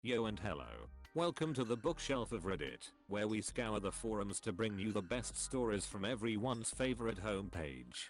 Yo and hello. Welcome to the bookshelf of Reddit, where we scour the forums to bring you the best stories from everyone's favorite homepage.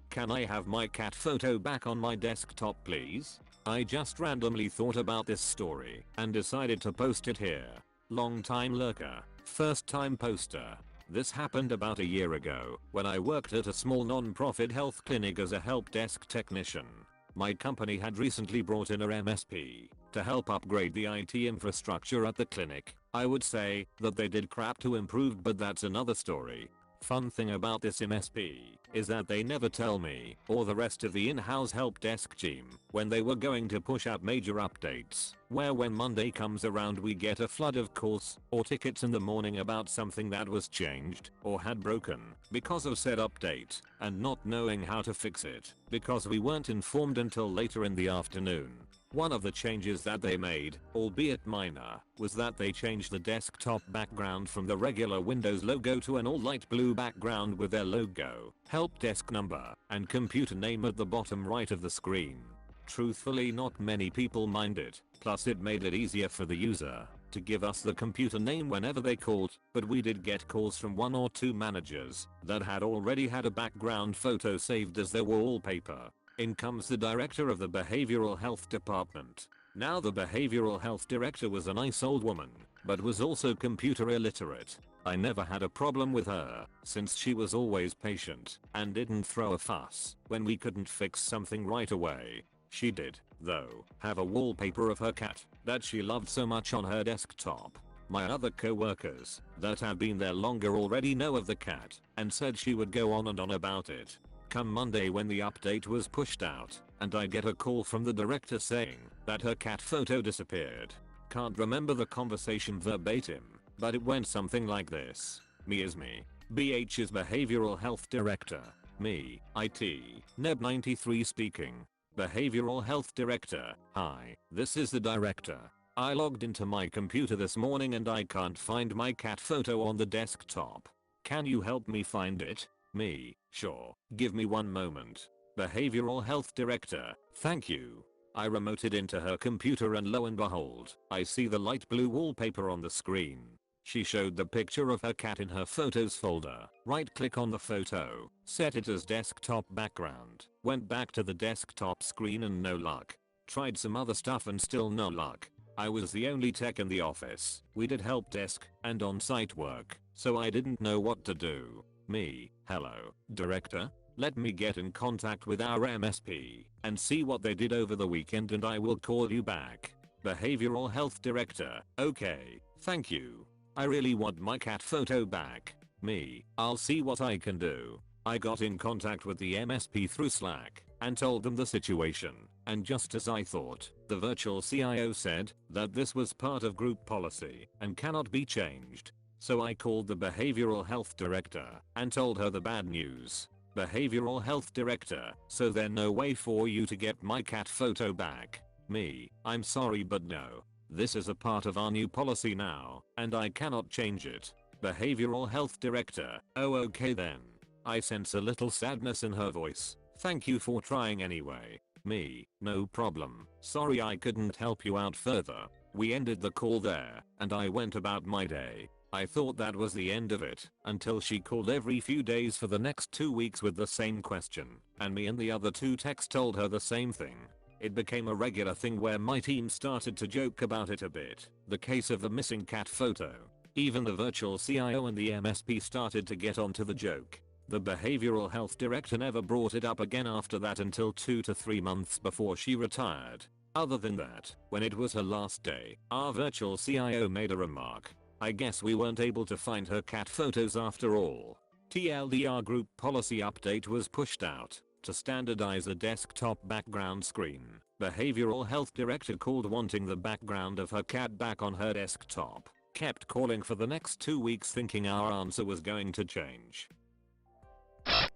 Can I have my cat photo back on my desktop please? I just randomly thought about this story and decided to post it here. Long time lurker, first time poster. This happened about a year ago when I worked at a small non-profit health clinic as a help desk technician. My company had recently brought in a MSP to help upgrade the IT infrastructure at the clinic. I would say that they did crap to improve, but that's another story. Fun thing about this MSP is that they never tell me or the rest of the in-house help desk team when they were going to push out major updates, where when Monday comes around we get a flood of calls or tickets in the morning about something that was changed or had broken because of said update and not knowing how to fix it because we weren't informed until later in the afternoon. One of the changes that they made, albeit minor, was that they changed the desktop background from the regular Windows logo to an all light blue background with their logo, help desk number, and computer name at the bottom right of the screen. Truthfully, not many people mind it, plus it made it easier for the user to give us the computer name whenever they called, but we did get calls from one or two managers that had already had a background photo saved as their wallpaper. In comes the director of the behavioral health department. Now the behavioral health director was a nice old woman, but was also computer illiterate. I never had a problem with her, since she was always patient and didn't throw a fuss when we couldn't fix something right away. She did, though, have a wallpaper of her cat that she loved so much on her desktop. My other co-workers that have been there longer already know of the cat and said she would go on and on about it. Come Monday when the update was pushed out, and I get a call from the director saying that her cat photo disappeared. Can't remember the conversation verbatim, but it went something like this. Me is me. BH is behavioral health director. Me, IT, Neb93 speaking. Behavioral health director. Hi, this is the director. I logged into my computer this morning and I can't find my cat photo on the desktop. Can you help me find it? Me, sure, give me one moment. Behavioral health director, thank you. I remoted into her computer and lo and behold, I see the light blue wallpaper on the screen. She showed the picture of her cat in her photos folder. Right click on the photo, set it as desktop background, went back to the desktop screen and no luck. Tried some other stuff and still no luck. I was the only tech in the office. We did help desk and on-site work, so I didn't know what to do. Me, hello, director? Let me get in contact with our MSP and see what they did over the weekend and I will call you back. Behavioral health director, okay, thank you. I really want my cat photo back. Me, I'll see what I can do. I got in contact with the MSP through Slack and told them the situation, and just as I thought, the virtual CIO said that this was part of group policy and cannot be changed. So I called the behavioral health director and told her the bad news. Behavioral health director, so there's no way for you to get my cat photo back. Me, I'm sorry but no. This is a part of our new policy now, and I cannot change it. Behavioral health director, oh okay then. I sense a little sadness in her voice. Thank you for trying anyway. Me, no problem. Sorry I couldn't help you out further. We ended the call there, and I went about my day. I thought that was the end of it until she called every few days for the next 2 weeks with the same question, and me and the other two techs told her the same thing. It became a regular thing where my team started to joke about it a bit. The case of the missing cat photo. Even the virtual CIO and the MSP started to get onto the joke. The behavioral health director never brought it up again after that until 2 to 3 months before she retired. Other than that, when it was her last day, our virtual CIO made a remark. I guess we weren't able to find her cat photos after all. TLDR group policy update was pushed out to standardize the desktop background screen. Behavioral health director called wanting the background of her cat back on her desktop. Kept calling for the next 2 weeks thinking our answer was going to change.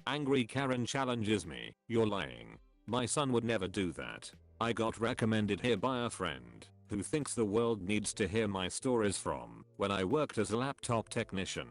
Angry Karen challenges me, you're lying. My son would never do that. I got recommended here by a friend who thinks the world needs to hear my stories from when I worked as a laptop technician.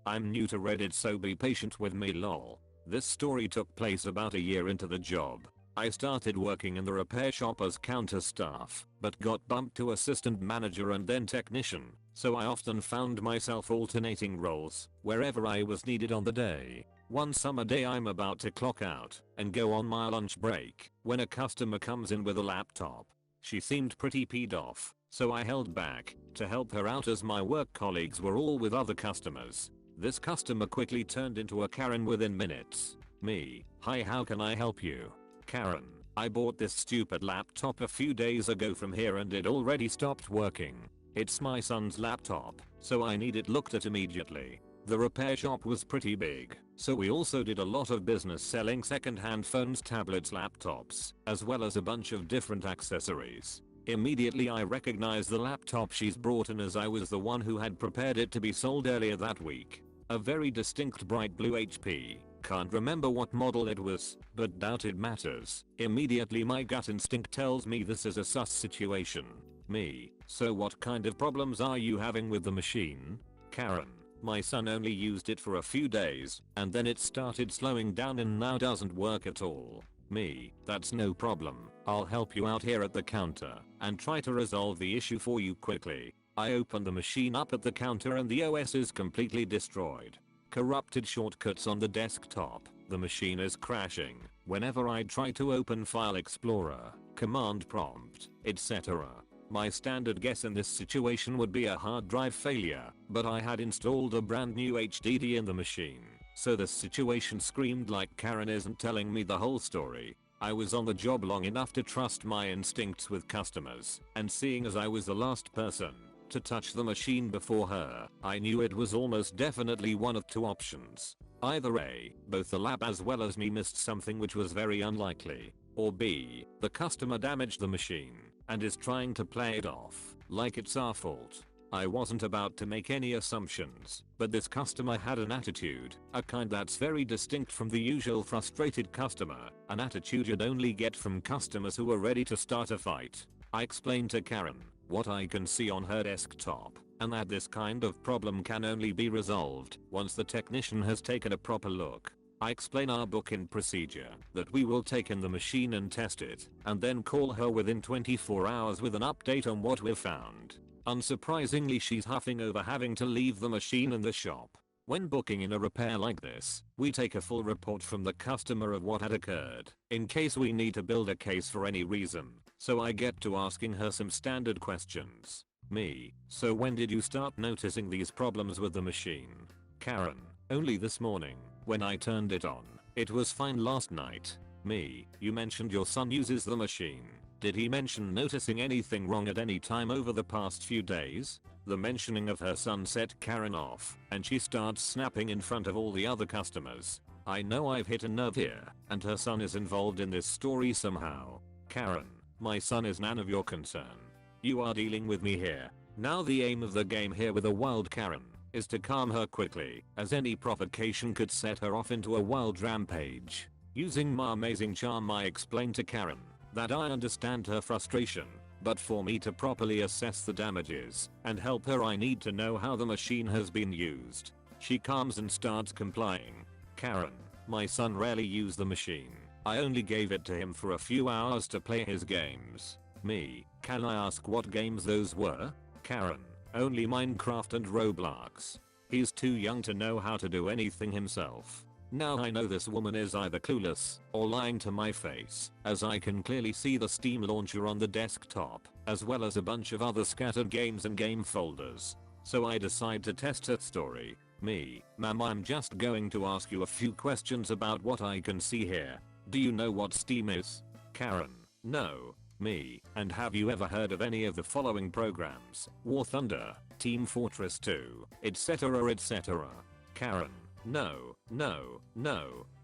I'm new to Reddit, so be patient with me lol. This story took place about a year into the job. I started working in the repair shop as counter staff, but got bumped to assistant manager and then technician, so I often found myself alternating roles wherever I was needed on the day. One summer day I'm about to clock out and go on my lunch break when a customer comes in with a laptop. She seemed pretty peed off, so I held back to help her out as my work colleagues were all with other customers. This customer quickly turned into a Karen within minutes. Me: "Hi, how can I help you?" Karen: "I bought this stupid laptop a few days ago from here and it already stopped working. It's my son's laptop, so I need it looked at immediately." The repair shop was pretty big, so we also did a lot of business selling second-hand phones, tablets, laptops, as well as a bunch of different accessories. Immediately I recognized the laptop she's brought in as I was the one who had prepared it to be sold earlier that week. A very distinct bright blue HP. Can't remember what model it was, but doubt it matters. Immediately my gut instinct tells me this is a sus situation. Me: "So what kind of problems are you having with the machine?" Karen: "My son only used it for a few days, and then it started slowing down and now doesn't work at all." Me: "That's no problem. I'll help you out here at the counter and try to resolve the issue for you quickly." I open the machine up at the counter and the OS is completely destroyed. Corrupted shortcuts on the desktop. The machine is crashing whenever I try to open File Explorer, Command Prompt, etc. My standard guess in this situation would be a hard drive failure, but I had installed a brand new HDD in the machine, so the situation screamed like Karen isn't telling me the whole story. I was on the job long enough to trust my instincts with customers, and seeing as I was the last person to touch the machine before her, I knew it was almost definitely one of two options. Either A, both the lab as well as me missed something which was very unlikely, or B, the customer damaged the machine and is trying to play it off like it's our fault. I wasn't about to make any assumptions, but this customer had an attitude, a kind that's very distinct from the usual frustrated customer, an attitude you'd only get from customers who are ready to start a fight. I explained to Karen what I can see on her desktop, and that this kind of problem can only be resolved once the technician has taken a proper look. I explain our book-in procedure, that we will take in the machine and test it, and then call her within 24 hours with an update on what we've found. Unsurprisingly, she's huffing over having to leave the machine in the shop. When booking in a repair like this, we take a full report from the customer of what had occurred, in case we need to build a case for any reason, so I get to asking her some standard questions. Me: "So when did you start noticing these problems with the machine?" Karen: "Only this morning, when I turned it on. It was fine last night." Me: "You mentioned your son uses the machine. Did he mention noticing anything wrong at any time over the past few days?" The mentioning of her son set Karen off, and she starts snapping in front of all the other customers. I know I've hit a nerve here, and her son is involved in this story somehow. Karen: "My son is none of your concern. You are dealing with me here." Now the aim of the game here with a wild Karen is to calm her quickly, as any provocation could set her off into a wild rampage. Using my amazing charm, I explain to Karen that I understand her frustration, but for me to properly assess the damages and help her, I need to know how the machine has been used. She calms and starts complying. Karen: "My son rarely used the machine. I only gave it to him for a few hours to play his games." Me: "Can I ask what games those were?" Karen: "Only Minecraft and Roblox. He's too young to know how to do anything himself." Now I know this woman is either clueless or lying to my face, as I can clearly see the Steam launcher on the desktop, as well as a bunch of other scattered games and game folders. So I decide to test her story. Me: "Ma'am, I'm just going to ask you a few questions about what I can see here. Do you know what Steam is?" Karen: "No." Me: "And have you ever heard of any of the following programs? War Thunder, Team Fortress 2, etc., etc." Karen: No.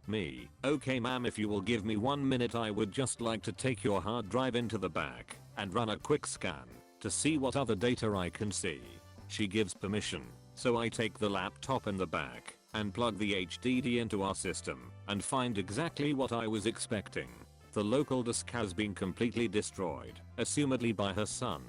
Me: "Okay ma'am, if you will give me 1 minute, I would just like to take your hard drive into the back and run a quick scan to see what other data I can see." She gives permission, so I take the laptop in the back and plug the HDD into our system and find exactly what I was expecting. The local disk has been completely destroyed, assumedly by her son.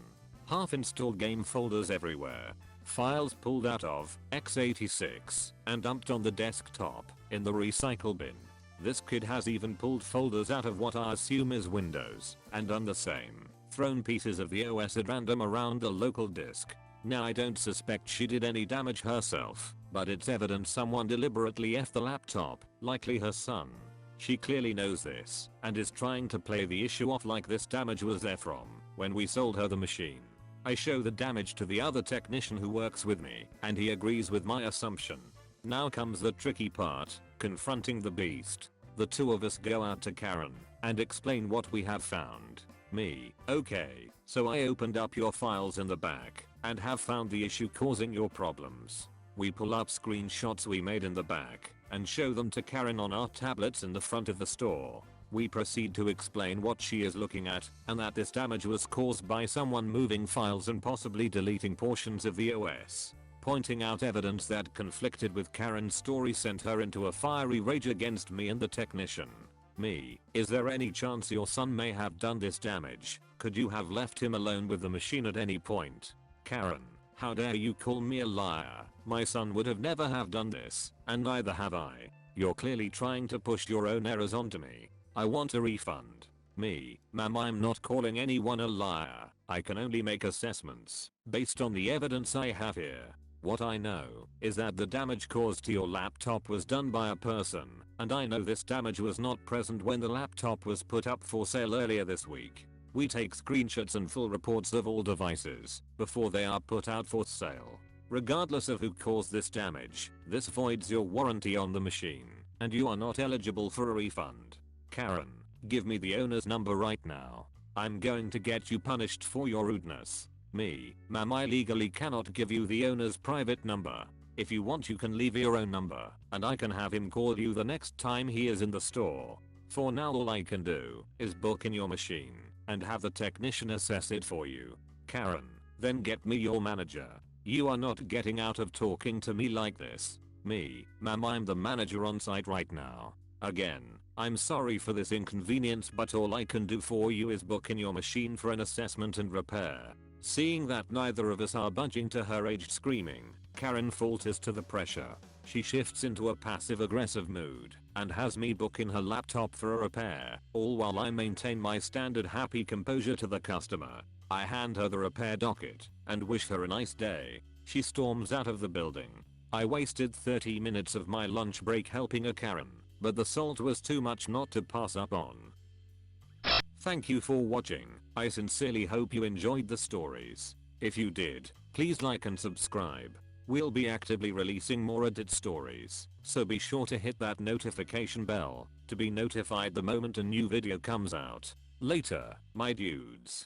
Half-installed game folders everywhere. Files pulled out of x86 and dumped on the desktop in the recycle bin. This kid has even pulled folders out of what I assume is Windows and done the same. Thrown pieces of the OS at random around the local disk. Now I don't suspect she did any damage herself, but it's evident someone deliberately effed the laptop, likely her son. She clearly knows this and is trying to play the issue off like this damage was there from when we sold her the machine. I show the damage to the other technician who works with me and he agrees with my assumption. Now comes the tricky part, confronting the beast. The two of us go out to Karen and explain what we have found. Me, okay, so I opened up your files in the back and have found the issue causing your problems. We pull up screenshots we made in the back and show them to Karen on our tablets in the front of the store. We proceed to explain what she is looking at and that this damage was caused by someone moving files and possibly deleting portions of the OS. Pointing out evidence that conflicted with Karen's story sent her into a fiery rage against me and the technician. Me, is there any chance your son may have done this damage? Could you have left him alone with the machine at any point? Karen, how dare you call me a liar? My son would have never have done this, and neither have I. You're clearly trying to push your own errors onto me. I want a refund. Me, ma'am, I'm not calling anyone a liar. I can only make assessments based on the evidence I have here. What I know is that the damage caused to your laptop was done by a person, and I know this damage was not present when the laptop was put up for sale earlier this week. We take screenshots and full reports of all devices before they are put out for sale. Regardless of who caused this damage, this voids your warranty on the machine, and you are not eligible for a refund. Karen, give me the owner's number right now. I'm going to get you punished for your rudeness. Me, ma'am, I legally cannot give you the owner's private number. If you want, you can leave your own number, and I can have him call you the next time he is in the store. For now, all I can do is book in your machine and have the technician assess it for you. Karen, then get me your manager. You are not getting out of talking to me like this. Me, ma'am, I'm the manager on site right now. Again, I'm sorry for this inconvenience, but all I can do for you is book in your machine for an assessment and repair. Seeing that neither of us are budging to her aged screaming, Karen falters to the pressure. She shifts into a passive-aggressive mood and has me book in her laptop for a repair, all while I maintain my standard happy composure to the customer. I hand her the repair docket and wish her a nice day. She storms out of the building. I wasted 30 minutes of my lunch break helping a Karen, but the salt was too much not to pass up on. Thank you for watching. I sincerely hope you enjoyed the stories. If you did, please like and subscribe. We'll be actively releasing more Reddit stories, so be sure to hit that notification bell to be notified the moment a new video comes out. Later, my dudes.